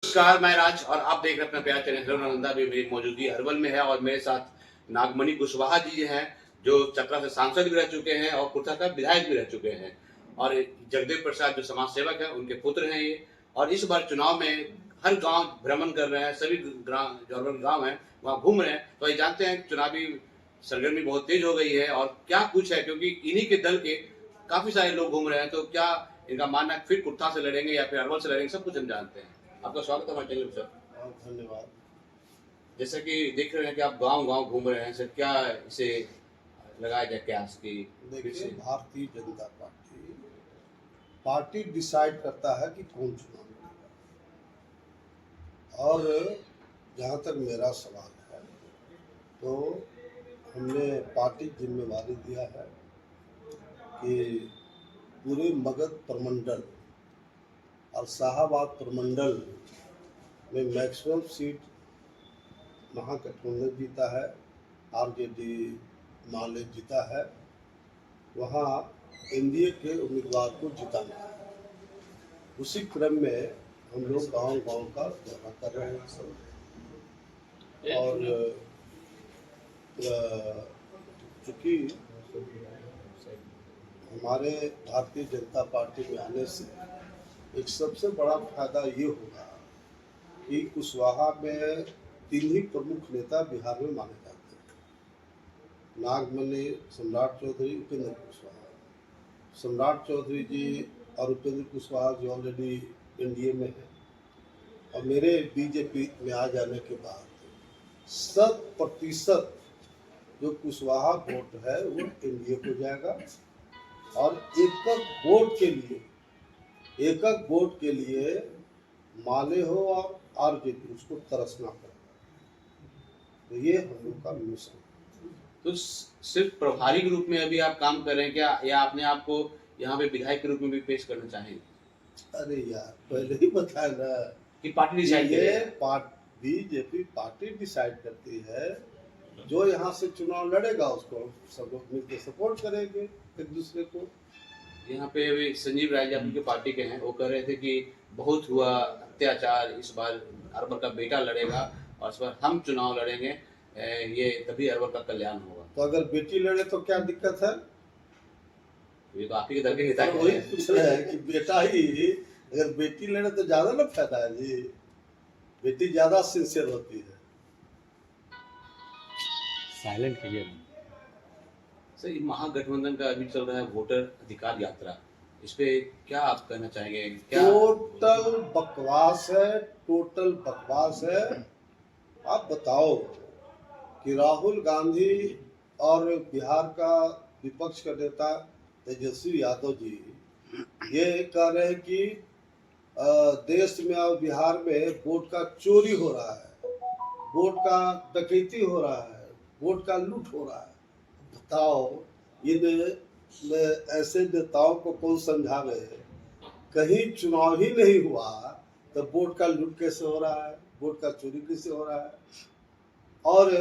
नमस्कार, मैं राज और आप देख रहे हैं अपना प्यार चैनल नालंदा में। मेरी मौजूदगी अरवल में है और मेरे साथ नागमणि कुशवाहा जी हैं, जो चतरा से सांसद भी रह चुके हैं और कुर्था का विधायक भी रह चुके हैं। और जगदेव प्रसाद जो समाज सेवक है, उनके पुत्र हैं ये। और इस बार चुनाव में हर गांव भ्रमण कर रहे हैं, सभी ग्राम जो अरवल गाँव हैं वहाँ घूम रहे हैं। तो ये जानते हैं चुनावी सरगर्मी बहुत तेज हो गई है और क्या कुछ है, क्योंकि इन्हीं के दल के काफी सारे लोग घूम रहे हैं। तो क्या इनका मानना है फिर कुर्था से लड़ेंगे या फिर अरवल से लड़ेंगे, सब कुछ हम जानते हैं। आपका स्वागत है हमारे चैनल पर सर। धन्यवाद। जैसे कि देख रहे हैं कि आप गांव-गांव घूम रहे हैं सर, क्या इसे लगाया जाए कयास की? देखिए, भारतीय जनता पार्टी डिसाइड करता है कि कौन चुनाव लड़ेगा। और जहाँ तक मेरा सवाल है, तो हमने पार्टी जिम्मेवारी दिया है कि पूरे मगध प्रमंडल और शाहाबाद प्रमंडल में मैक्सिमम सीट महागठबंधन जीता है, आरजेडी माले जीता है, वहाँ एनडीए के उम्मीदवार को जिताना है। उसी क्रम में हम लोग गांव-गांव का दौरा कर रहे हैं सब। और चूँकि हमारे भारतीय जनता पार्टी में आने से एक सबसे बड़ा फायदा ये होगा कि कुशवाहा में 3 ही प्रमुख नेता बिहार में माने जाते हैं: नागमणि, सम्राट चौधरी, उपेंद्र कुशवाहा। सम्राट चौधरी जी और उपेंद्र कुशवाहा जी ऑलरेडी एनडीए में है, और मेरे बीजेपी में आ जाने के बाद 100% जो कुशवाहा वोट है वो एनडीए को जाएगा। और एकक वोट के लिए माले हो और आरजेडी उसको तरसना पड़ेगा। तो ये हम लोग का मिशन। तो सिर्फ प्रभारी के रूप में अभी आप काम कर रहे हैं क्या, या अपने आप को यहाँ पे विधायक के रूप में भी पेश करना चाहेंगे? अरे यार, पहले ही बताया ना कि party decide BJP party decide करती है। जो यहाँ से चुनाव लड़ेगा उसको सब लोग मिलकर सपोर्ट करेंगे एक दूसरे को। यहाँ पे अभी संजीव राय जी आपकी पार्टी के हैं, वो कह रहे थे कि बहुत हुआ अत्याचार, इस बार अरवल का बेटा लड़ेगा और इस बार हम चुनाव लड़ेंगे, ये तभी अरवल का कल्याण होगा। तो अगर बेटी लड़े तो क्या दिक्कत है? ये तो आप ही के दल के नेता तो वही पूछ रहे हैं कि बेटा ही, अगर बेटी लड़े तो ज्यादा ना फायदा है जी। बेटी ज्यादा सिंसियर होती है। साइलेंट करिए सर। महागठबंधन का अभी चल रहा है वोटर अधिकार यात्रा, इस पे क्या आप कहना चाहेंगे? क्या टोटल बकवास है। आप बताओ कि राहुल गांधी और बिहार का विपक्ष का नेता तेजस्वी यादव जी ये कह रहे हैं कि देश में और बिहार में वोट का चोरी हो रहा है, वोट का डकैती हो रहा है, वोट का लूट हो रहा है। बताओ, इन ऐसे नेताओं को कौन समझावे? कहीं चुनाव ही नहीं हुआ तो वोट का लूट कैसे हो रहा है, वोट का चोरी कैसे हो रहा है? और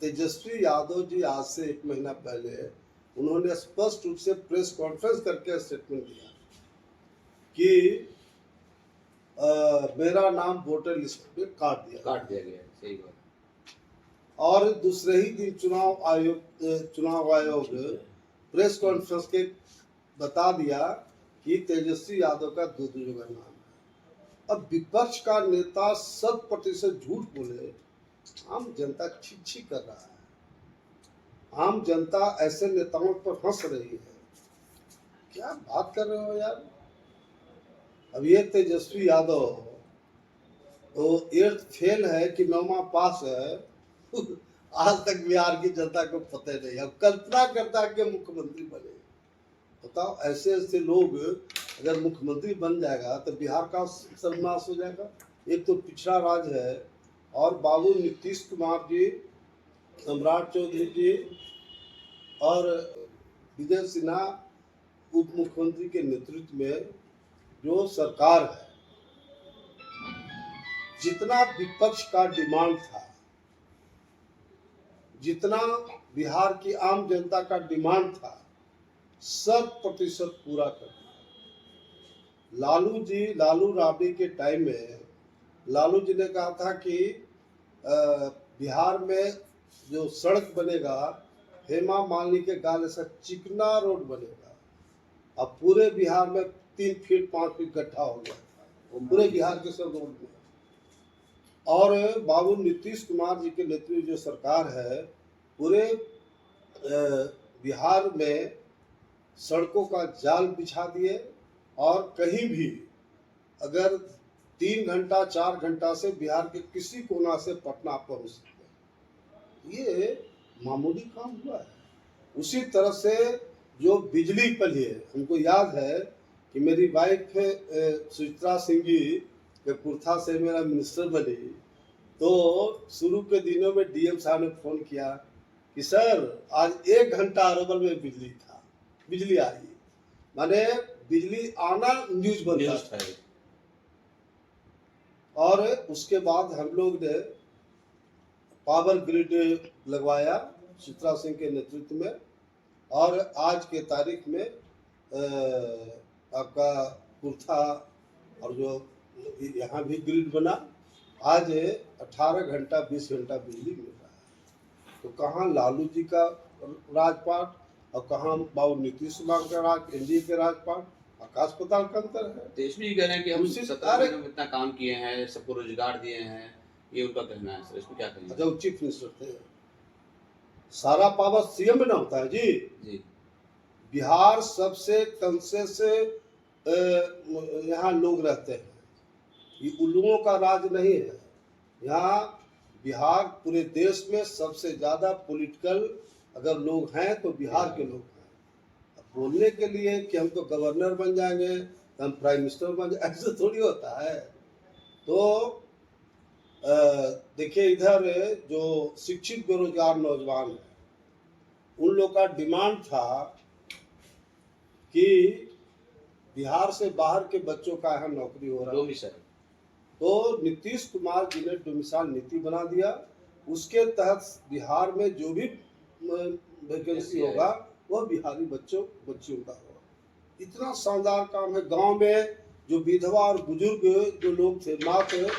तेजस्वी यादव जी आज से 1 महीना पहले उन्होंने स्पष्ट रूप से प्रेस कॉन्फ्रेंस करके स्टेटमेंट दिया कि मेरा नाम वोटर लिस्ट में काट दिया गया। सही बात। और दूसरे ही दिन चुनाव आयोग प्रेस कॉन्फ्रेंस के बता दिया कि तेजस्वी यादव का 2 जगह नाम है। अब विपक्ष का नेता 100% झूठ बोले, आम जनता छी कर रहा है। आम जनता ऐसे नेताओं पर हंस रही है। क्या बात कर रहे हो यार? अब ये तेजस्वी यादव तो 8th फेल है कि 9वां पास है, आज तक बिहार की जनता को पता नहीं। अब कल्पना करता है कि मुख्यमंत्री बने। बताओ, ऐसे लोग अगर मुख्यमंत्री बन जाएगा तो बिहार का सर्वनाश हो जाएगा। एक तो पिछड़ा राज है, और बाबू नीतीश कुमार जी, सम्राट चौधरी जी और विजय सिन्हा उप मुख्यमंत्री के नेतृत्व में जो सरकार है, जितना विपक्ष का डिमांड था, जितना बिहार की आम जनता का डिमांड था, 100% पूरा कर दिया। लालू राबड़ी के टाइम में लालू जी ने कहा था कि बिहार में जो सड़क बनेगा, हेमा मालिनी के गाल ऐसा चिकना रोड बनेगा। अब पूरे बिहार में 3 फीट 5 फीट गड्ढा हो गया था, पूरे बिहार के सब रोड में। और बाबू नीतीश कुमार जी के नेतृत्व जो सरकार है, पूरे बिहार में सड़कों का जाल बिछा दिए, और कहीं भी अगर 3 घंटा 4 घंटा से बिहार के किसी कोना से पटना पहुंच सकते हैं। ये मामूली काम हुआ है। उसी तरह से जो बिजली पली है, हमको याद है कि मेरी वाइफ सुचित्रा सिंह जी के कुर्था से मेरा मिनिस्टर बनी, तो शुरू के दिनों में डीएम साहब ने फोन किया कि सर आज 1 घंटा अरवल में बिजली आई, माने बिजली आना न्यूज बनता है। और उसके बाद हम लोग ने पावर ग्रिड लगवाया चित्रा सिंह के नेतृत्व में, और आज के तारीख में आपका कुर्था और जो यहाँ भी ग्रिड बना, आज 18 घंटा 20 घंटा बिजली मिल रहा है। तो कहाँ लालू जी का राजपाट और कहाँ बाबू नीतीश कुमार का राज, एनडीए के राजपाट, आकाश पाताल का अंतर है। देश भी कह रहे हैं कि हम उसी 17 महीने में इतना काम किए हैं, सबको रोजगार दिए हैं, ये उनका कहना है। सर इसको क्या कहेंगे? अच्छा, चीफ मिनिस्टर थे, सारा पावर सीएम में ना होता है जी। बिहार सबसे कंसे से यहाँ लोग रहते हैं, ये उल्लुओं का राज नहीं है। यहाँ बिहार पूरे देश में सबसे ज्यादा पॉलिटिकल अगर लोग हैं तो बिहार के लोग हैं। अब बोलने के लिए कि हम तो गवर्नर बन जाएंगे, हम प्राइम मिनिस्टर बन जाएंगे, ऐसे थोड़ी होता है। तो देखिए, इधर जो शिक्षित बेरोजगार नौजवान है, उन लोग का डिमांड था कि बिहार से बाहर के बच्चों का यहाँ नौकरी हो रहा है, तो नीतीश कुमार जी ने डोमिसाइल नीति बना दिया। उसके तहत बिहार में जो भी वैकेंसी होगा वह बिहारी बच्चियों का होगा। इतना शानदार काम है। गांव में जो विधवा और बुजुर्ग जो लोग थे, मात्र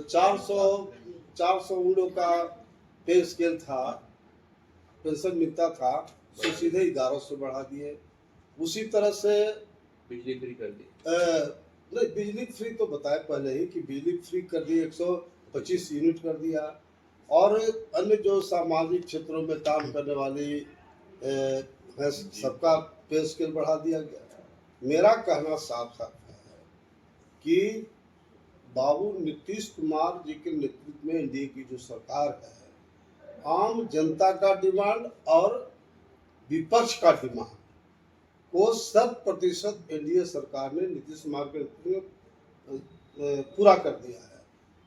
400 उन लोग का पे स्केल था, पेंशन मिलता था, तो सीधे 1100 बढ़ा दिए। उसी तरह से बिजली फ्री कर दी। नहीं, बिजली फ्री तो बताए पहले ही कि बिजली फ्री कर दी, 125 यूनिट कर दिया, और अन्य जो सामाजिक क्षेत्रों में काम करने वाली सबका पे स्केल बढ़ा दिया गया। मेरा कहना साफ साफ है कि बाबू नीतीश कुमार जी के नेतृत्व में एनडीए की जो सरकार है, आम जनता का डिमांड और विपक्ष का डिमांड को 100% एनडीए सरकार ने नीतीश कुमार के नेतृत्व में पूरा कर दिया है।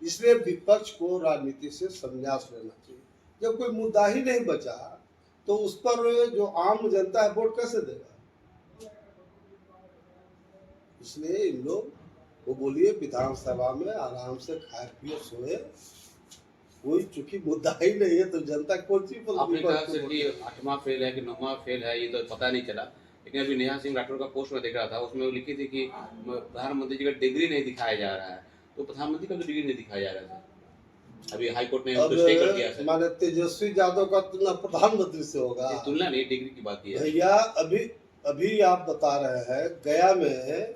इसलिए विपक्ष को राजनीति से संन्यास लेना चाहिए। जब कोई मुद्दा ही नहीं बचा तो उस पर जो आम जनता है वोट कैसे देगा? इसलिए इन लोग वो बोलिए विधानसभा में आराम से खाए पिए सोए, कोई चूंकि मुद्दा ही नहीं है तो जनता कौन सी पर। आपने कहा सर कि 8वां फेल है कि 9वां फेल है, ये तो पता नहीं चला, लेकिन अभी नेहा सिंह राठौर का पोस्ट में देख रहा था, उसमें वो लिखी थी कि प्रधानमंत्री जी का डिग्री नहीं दिखाया जा रहा है। तो प्रधानमंत्री का तो डिग्री नहीं दिखाया जा रहा था, अभी हाई कोर्ट ने उसको स्टे कर दिया है। माने तेजस्वी यादव का तुलना प्रधानमंत्री से होगा? तुलना नहीं, डिग्री की बात है भैया। अभी आप बता रहे हैं गया में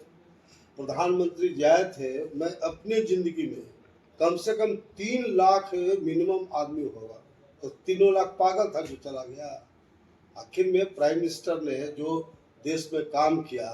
प्रधानमंत्री गए थे, मैं अपनी जिंदगी में कम से कम 3 लाख मिनिमम आदमी होगा, तो 3 लाख पागल था जो चला गया। आखिर में प्राइम मिनिस्टर ने जो देश में काम किया,